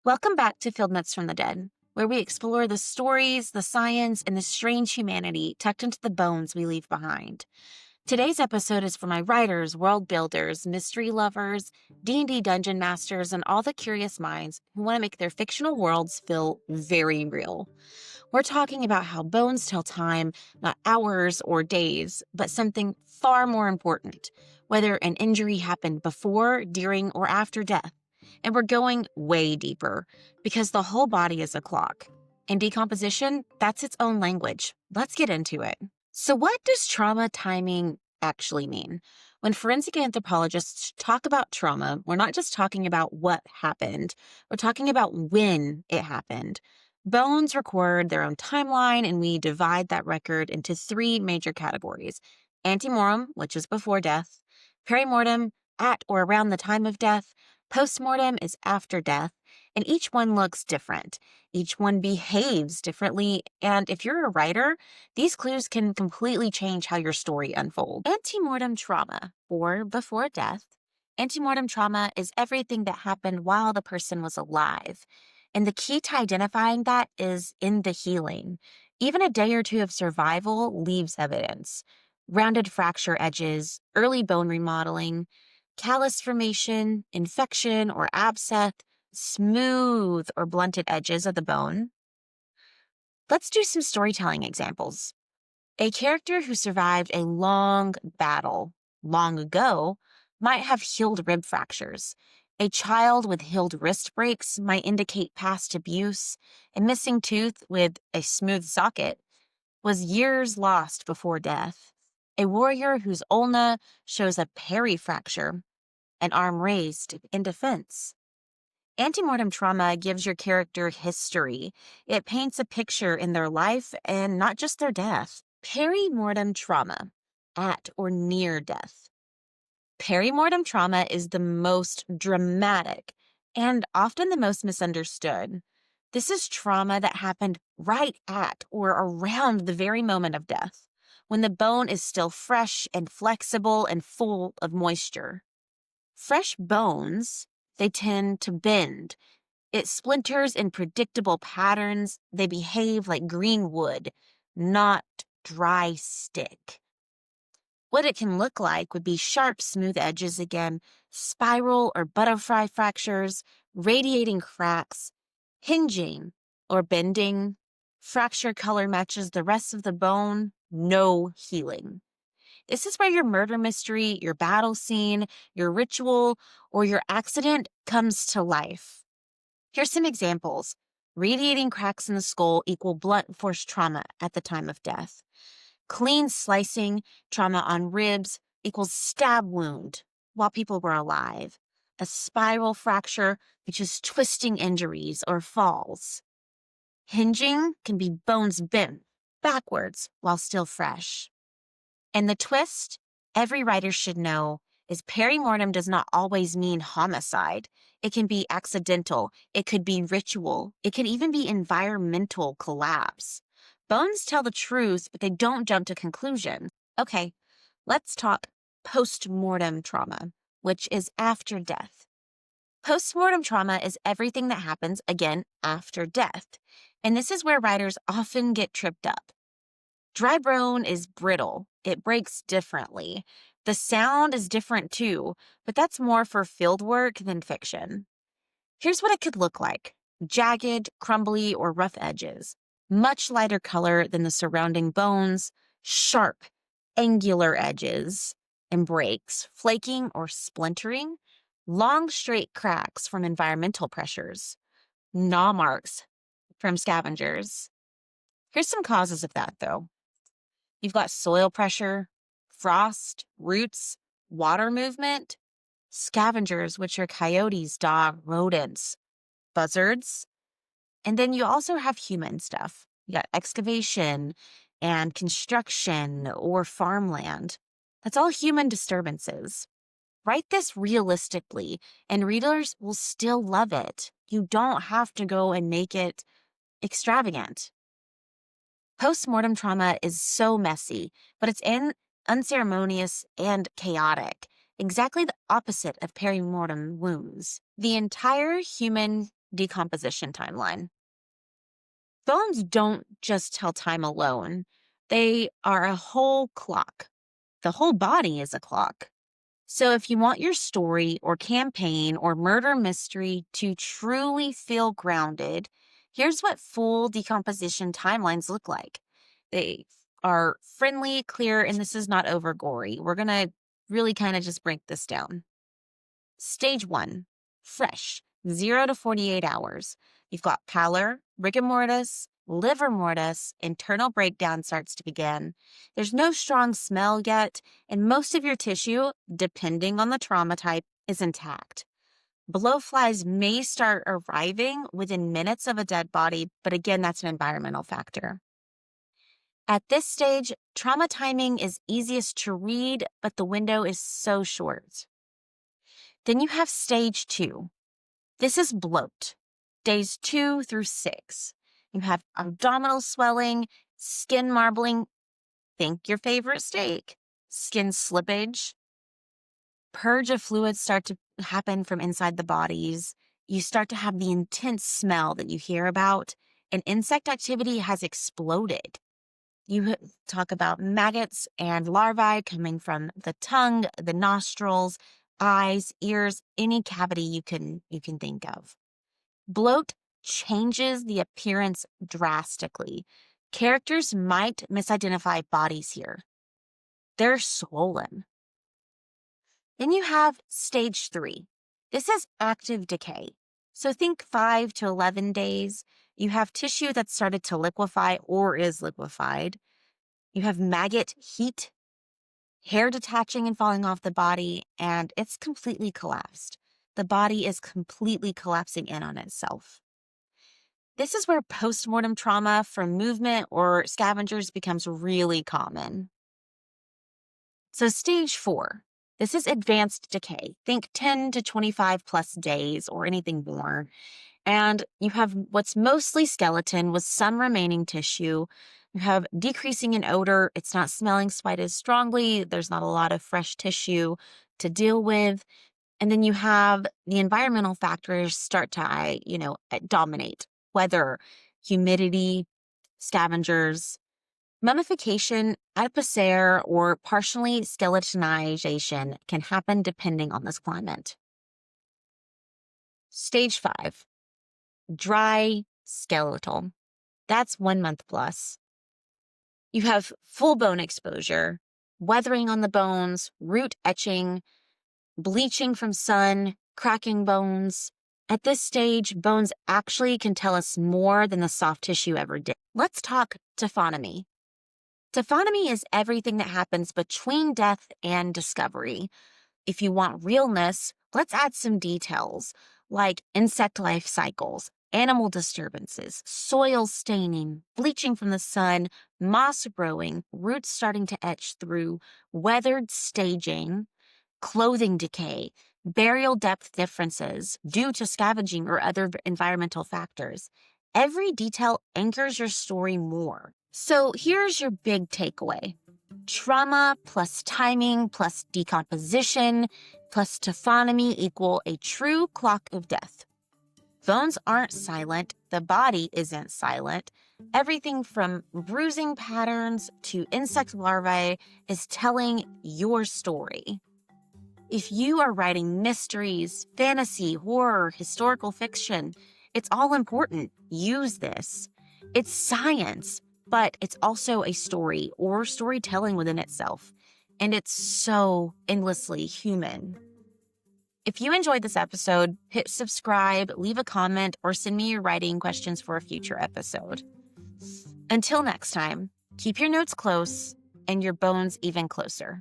Welcome back to Field Notes from the Dead, where we explore the stories, the science, and the strange humanity tucked into the bones we leave behind. Today's episode is for my writers, world builders, mystery lovers, D&D dungeon masters, and all the curious minds who want to make their fictional worlds feel very real. We're talking about how bones tell time, not hours or days, but something far more important, whether an injury happened before, during, or after death. And we're going way deeper because the whole body is a clock. And decomposition, that's its own language. Let's get into it. So what does trauma timing actually mean? When forensic anthropologists talk about trauma, we're not just talking about what happened. We're talking about when it happened. Bones record their own timeline, and we divide that record into three major categories. Antemortem, which is before death. Perimortem, at or around the time of death. Postmortem is after death, and each one looks different. Each one behaves differently, and if you're a writer, these clues can completely change how your story unfolds. Antemortem trauma, or before death. Antemortem trauma is everything that happened while the person was alive. And the key to identifying that is in the healing. Even a day or two of survival leaves evidence. Rounded fracture edges, early bone remodeling, callus formation, infection or abscess, smooth or blunted edges of the bone. Let's do some storytelling examples. A character who survived a long battle long ago might have healed rib fractures. A child with healed wrist breaks might indicate past abuse. A missing tooth with a smooth socket was years lost before death. A warrior whose ulna shows a peri-fracture, an arm raised in defense. Antemortem trauma gives your character history. It paints a picture in their life and not just their death. Perimortem trauma, at or near death. Perimortem trauma is the most dramatic and often the most misunderstood. This is trauma that happened right at or around the very moment of death, when the bone is still fresh and flexible and full of moisture. Fresh bones, they tend to bend. It splinters in predictable patterns. They behave like green wood, not dry stick. What it can look like would be sharp, smooth edges again, spiral or butterfly fractures, radiating cracks, hinging or bending. Fracture color matches the rest of the bone, no healing. This is where your murder mystery, your battle scene, your ritual, or your accident comes to life. Here's some examples. Radiating cracks in the skull equal blunt force trauma at the time of death. Clean slicing trauma on ribs equals stab wound while people were alive. A spiral fracture, which is twisting injuries or falls. Hinging can be bones bent backwards while still fresh. And the twist, every writer should know, is perimortem does not always mean homicide. It can be accidental. It could be ritual. It could even be environmental collapse. Bones tell the truth, but they don't jump to conclusions. Okay, let's talk postmortem trauma, which is after death. Postmortem trauma is everything that happens, again, after death. And this is where writers often get tripped up. Dry bone is brittle. It breaks differently. The sound is different too, but that's more for field work than fiction. Here's what it could look like. Jagged, crumbly, or rough edges. Much lighter color than the surrounding bones. Sharp, angular edges and breaks. Flaking or splintering. Long, straight cracks from environmental pressures. Gnaw marks from scavengers. Here's some causes of that, though. You've got soil pressure, frost, roots, water movement, scavengers, which are coyotes, dogs, rodents, buzzards. And then you also have human stuff. You got excavation and construction or farmland. That's all human disturbances. Write this realistically, and readers will still love it. You don't have to go and make it extravagant. Postmortem trauma is so messy, but it's unceremonious and chaotic, exactly the opposite of perimortem wounds. The entire human decomposition timeline. Bones don't just tell time alone. They are a whole clock. The whole body is a clock. So if you want your story or campaign or murder mystery to truly feel grounded, here's what full decomposition timelines look like. They are friendly, clear, and this is not over gory. We're going to really kind of just break this down. Stage 1, fresh, 0 to 48 hours. You've got pallor, rigor mortis, liver mortis, internal breakdown starts to begin. There's no strong smell yet, and most of your tissue, depending on the trauma type, is intact. Blowflies may start arriving within minutes of a dead body, but again, that's an environmental factor. At this stage, trauma timing is easiest to read, but the window is so short. Then you have stage 2. This is bloat, days 2 through 6. You have abdominal swelling, skin marbling, think your favorite steak, skin slippage. Purge of fluids start to happen from inside the bodies. You start to have the intense smell that you hear about, and insect activity has exploded. You talk about maggots and larvae coming from the tongue, the nostrils, eyes, ears, any cavity you can think of. Bloat changes the appearance drastically. Characters might misidentify bodies here. They're swollen. Then you have stage 3. This is active decay. So think 5 to 11 days. You have tissue that's started to liquefy or is liquefied. You have maggot heat, hair detaching and falling off the body, and it's completely collapsed. The body is completely collapsing in on itself. This is where postmortem trauma from movement or scavengers becomes really common. So stage 4, this is advanced decay. Think 10 to 25 plus days or anything more. And you have what's mostly skeleton with some remaining tissue. You have decreasing in odor. It's not smelling quite as strongly. There's not a lot of fresh tissue to deal with. And then you have the environmental factors start to, dominate. Weather, humidity, scavengers, mummification, adipocere, or partially skeletonization can happen depending on this climate. Stage 5, dry skeletal. That's 1 month plus. You have full bone exposure, weathering on the bones, root etching, bleaching from sun, cracking bones. At this stage, bones actually can tell us more than the soft tissue ever did. Let's talk taphonomy. Taphonomy is everything that happens between death and discovery. If you want realness, let's add some details like insect life cycles, animal disturbances, soil staining, bleaching from the sun, moss growing, roots starting to etch through, weathered staging, clothing decay, burial depth differences due to scavenging or other environmental factors. Every detail anchors your story more. So here's your big takeaway. Trauma plus timing plus decomposition plus taphonomy equal a true clock of death. Bones aren't silent. The body isn't silent. Everything from bruising patterns to insect larvae is telling your story. If you are writing mysteries, fantasy, horror, historical fiction, it's all important. Use this. It's science, but it's also a story or storytelling within itself. And it's so endlessly human. If you enjoyed this episode, hit subscribe, leave a comment, or send me your writing questions for a future episode. Until next time, keep your notes close and your bones even closer.